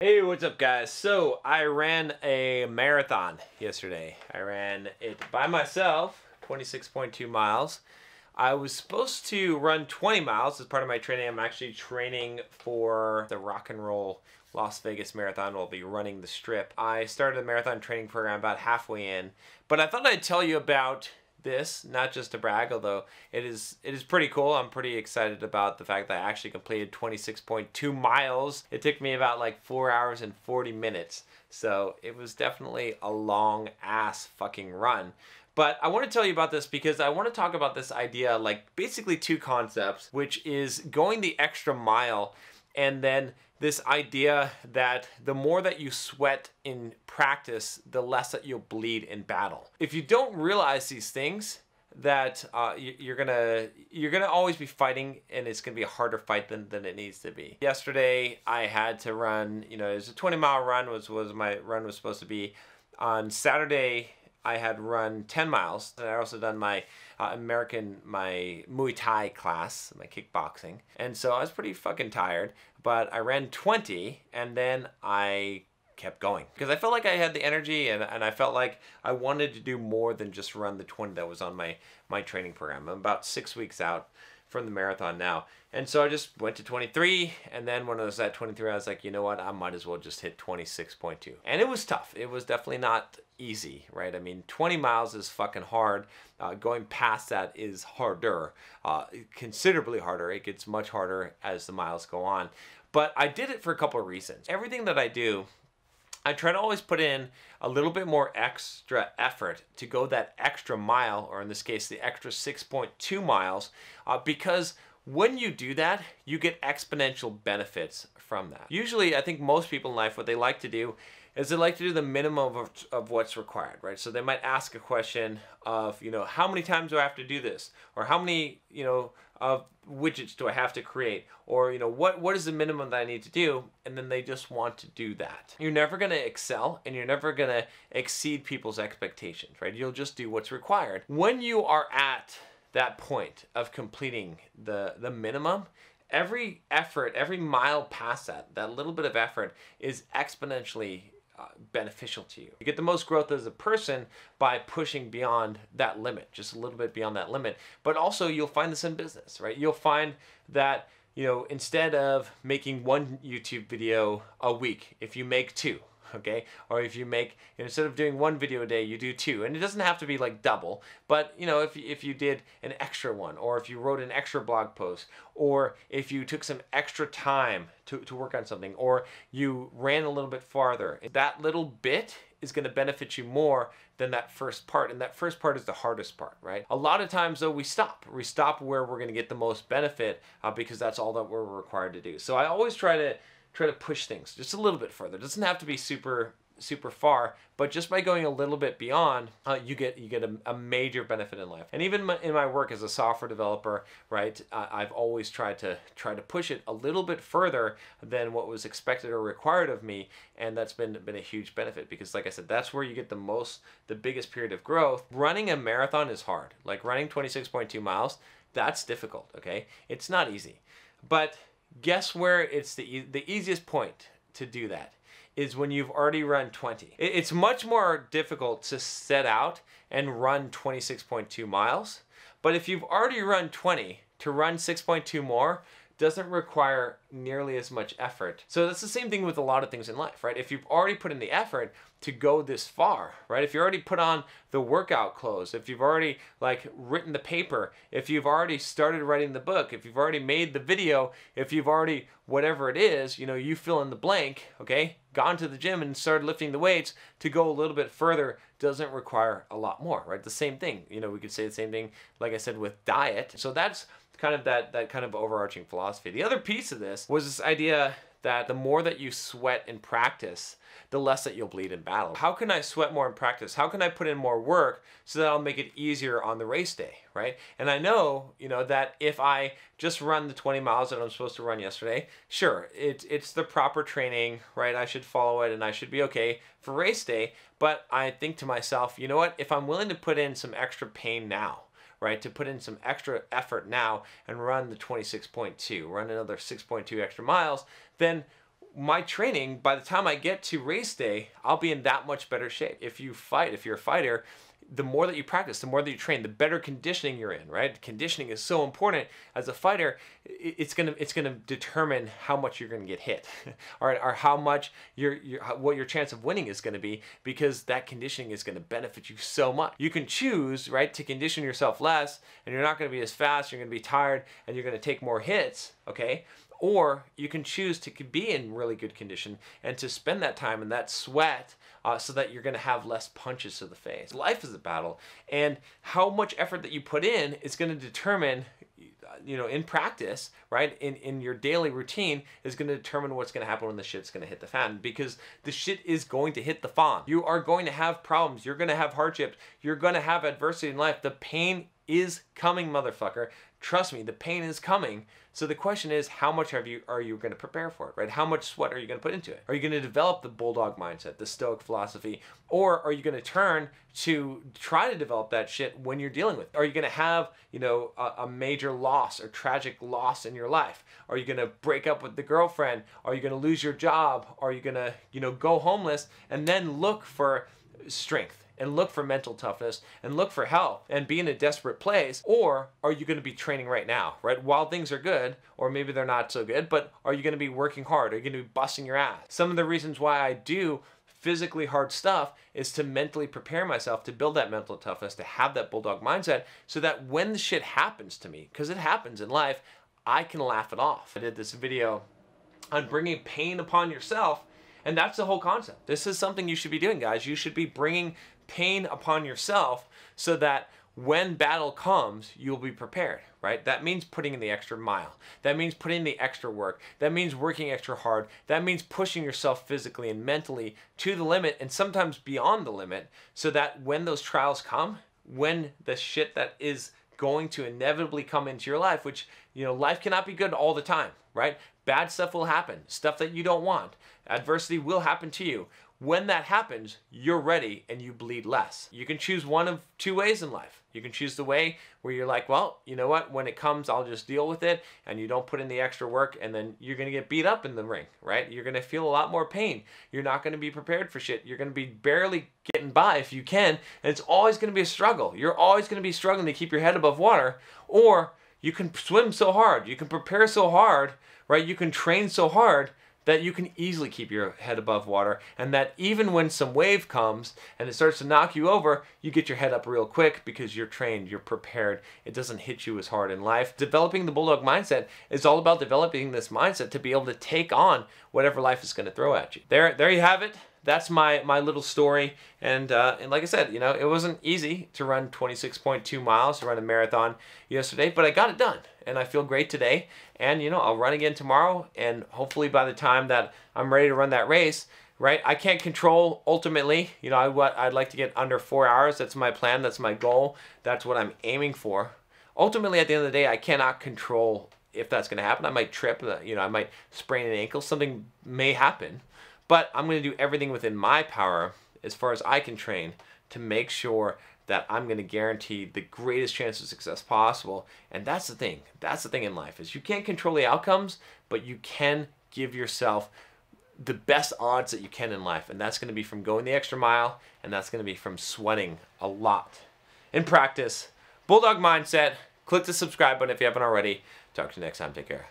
Hey, what's up guys? So I ran a marathon yesterday. I ran it by myself, 26.2 miles. I was supposed to run 20 miles as part of my training. I'm actually training for the Rock and Roll Las Vegas Marathon. We'll be running the Strip. I started the marathon training program about halfway in, but I thought I'd tell you about this, not just to brag, although it is pretty cool. I'm pretty excited about the fact that I actually completed 26.2 miles. It took me about like 4 hours and 40 minutes. So it was definitely a long ass fucking run. But I want to tell you about this because I want to talk about this idea, like basically two concepts, which is going the extra mile and then this idea that the more that you sweat in practice, the less that you'll bleed in battle. If you don't realize these things, that you're gonna always be fighting, and it's gonna be a harder fight than it needs to be. Yesterday, I had to run. It was a 20-mile run. Was my run was supposed to be. On Saturday, I had run 10 miles. And I also done my my muay thai class, my kickboxing. And so I was pretty fucking tired, but I ran 20 and then I kept going because I felt like I had the energy and I felt like I wanted to do more than just run the 20 that was on my training program. I'm about 6 weeks out from the marathon now. And so I just went to 23, and then when I was at 23, I was like, you know what, I might as well just hit 26.2. And it was tough. It was definitely not easy, right? I mean, 20 miles is fucking hard. Going past that is harder, considerably harder. It gets much harder as the miles go on. But I did it for a couple of reasons. Everything that I do, I try to always put in a little bit more extra effort to go that extra mile, or in this case, the extra 6.2 miles, because when you do that, you get exponential benefits from that. Usually, I think most people in life, what they like to do is they like to do the minimum of what's required, right? So they might ask a question of, how many times do I have to do this? Or how many, of widgets do I have to create? Or, what is the minimum that I need to do? And then they just want to do that. You're never going to excel, and you're never going to exceed people's expectations, right? You'll just do what's required. When you are at that point of completing the minimum, every effort, every mile past that little bit of effort is exponentially beneficial to you. You get the most growth as a person by pushing beyond that limit, just a little bit beyond that limit. But also you'll find this in business, right? You'll find that, instead of making one YouTube video a week, if you make two, okay? Or if you make, instead of doing one video a day, you do two. And it doesn't have to be like double, but if you did an extra one, or if you wrote an extra blog post, or if you took some extra time to work on something, or you ran a little bit farther, that little bit is going to benefit you more than that first part. And that first part is the hardest part, right? A lot of times though, we stop where we're going to get the most benefit because that's all that we're required to do. So I always try to push things just a little bit further. It doesn't have to be super far, but just by going a little bit beyond, you get a major benefit in life. And even in my work as a software developer, right, I've always tried to push it a little bit further than what was expected or required of me, and that's been a huge benefit because, like I said, that's where you get the biggest period of growth. Running a marathon is hard. Like running 26.2 miles, that's difficult, okay? It's not easy. But guess where it's the easiest point to do that is when you've already run 20. It's much more difficult to set out and run 26.2 miles, but if you've already run 20, to run 6.2 more doesn't require nearly as much effort. So that's the same thing with a lot of things in life, right? If you've already put in the effort to go this far, right? If you already put on the workout clothes, if you've already written the paper, if you've already started writing the book, if you've already made the video, if you've already, whatever it is, you fill in the blank, okay? Gone to the gym and started lifting the weights, to go a little bit further doesn't require a lot more, right? The same thing, we could say the same thing, like I said, with diet. So that's kind of that kind of overarching philosophy. The other piece of this was this idea that the more that you sweat in practice, the less that you'll bleed in battle. How can I sweat more in practice? How can I put in more work so that I'll make it easier on the race day, right? And I know, that if I just run the 20 miles that I'm supposed to run yesterday, sure, it's the proper training, right? I should follow it and I should be okay for race day. But I think to myself, you know what? If I'm willing to put in some extra pain now, right, to put in some extra effort now and run the 26.2, run another 6.2 extra miles, then my training, by the time I get to race day, I'll be in that much better shape. If you're a fighter, the more that you practice, the more that you train, the better conditioning you're in, right? Conditioning is so important as a fighter. It's gonna determine how much you're gonna get hit, or how much what your chance of winning is gonna be, because that conditioning is gonna benefit you so much. You can choose, right, to condition yourself less, and you're not gonna be as fast. You're gonna be tired, and you're gonna take more hits. Okay. Or you can choose to be in really good condition and to spend that time in that sweat so that you're going to have less punches to the face. Life is a battle, and how much effort that you put in is going to determine, in practice, right, in your daily routine, is going to determine what's going to happen when the shit's going to hit the fan, because the shit is going to hit the fan. You are going to have problems. You're going to have hardships. You're going to have adversity in life. The pain is coming, motherfucker. Trust me, the pain is coming. So the question is, how much are you going to prepare for it, right? How much sweat are you going to put into it? Are you going to develop the Bulldog mindset, the Stoic philosophy, or are you going to turn to try to develop that shit when you're dealing with it? Are you going to have, a major loss or tragic loss in your life? Are you going to break up with the girlfriend? Are you going to lose your job? Are you going to, go homeless and then look for strength and look for mental toughness and look for help and be in a desperate place? Or are you going to be training right now, right, while things are good, or maybe they're not so good, but are you going to be working hard? Are you going to be busting your ass? Some of the reasons why I do physically hard stuff is to mentally prepare myself, to build that mental toughness, to have that Bulldog mindset, so that when the shit happens to me, because it happens in life, I can laugh it off. I did this video on bringing pain upon yourself, and that's the whole concept. This is something you should be doing, guys. You should be bringing pain upon yourself so that when battle comes, you'll be prepared, right? That means putting in the extra mile. That means putting in the extra work. That means working extra hard. That means pushing yourself physically and mentally to the limit, and sometimes beyond the limit, so that when those trials come, when the shit that is going to inevitably come into your life, which, life cannot be good all the time, right? Bad stuff will happen, stuff that you don't want. Adversity will happen to you. When that happens, you're ready and you bleed less. You can choose one of two ways in life. You can choose the way where you're like, well, you know what? When it comes, I'll just deal with it, and you don't put in the extra work, and then you're going to get beat up in the ring, right? You're going to feel a lot more pain. You're not going to be prepared for shit. You're going to be barely getting by if you can, and it's always going to be a struggle. You're always going to be struggling to keep your head above water, or you can swim so hard, you can prepare so hard, right? You can train so hard that you can easily keep your head above water, and that even when some wave comes and it starts to knock you over, you get your head up real quick because you're trained, you're prepared. It doesn't hit you as hard in life. Developing the Bulldog mindset is all about developing this mindset to be able to take on whatever life is going to throw at you. There you have it. That's my little story, and like I said, it wasn't easy to run 26.2 miles, to run a marathon yesterday, but I got it done, and I feel great today, and I'll run again tomorrow, and hopefully by the time that I'm ready to run that race, right, I can't control ultimately, I'd like to get under 4 hours. That's my plan, that's my goal, that's what I'm aiming for. Ultimately, at the end of the day, I cannot control if that's going to happen. I might trip, I might sprain an ankle, something may happen. But I'm going to do everything within my power, as far as I can train, to make sure that I'm going to guarantee the greatest chance of success possible. And that's the thing. That's the thing in life, is you can't control the outcomes, but you can give yourself the best odds that you can in life. And that's going to be from going the extra mile, and that's going to be from sweating a lot in practice. Bulldog mindset. Click the subscribe button if you haven't already. Talk to you next time. Take care.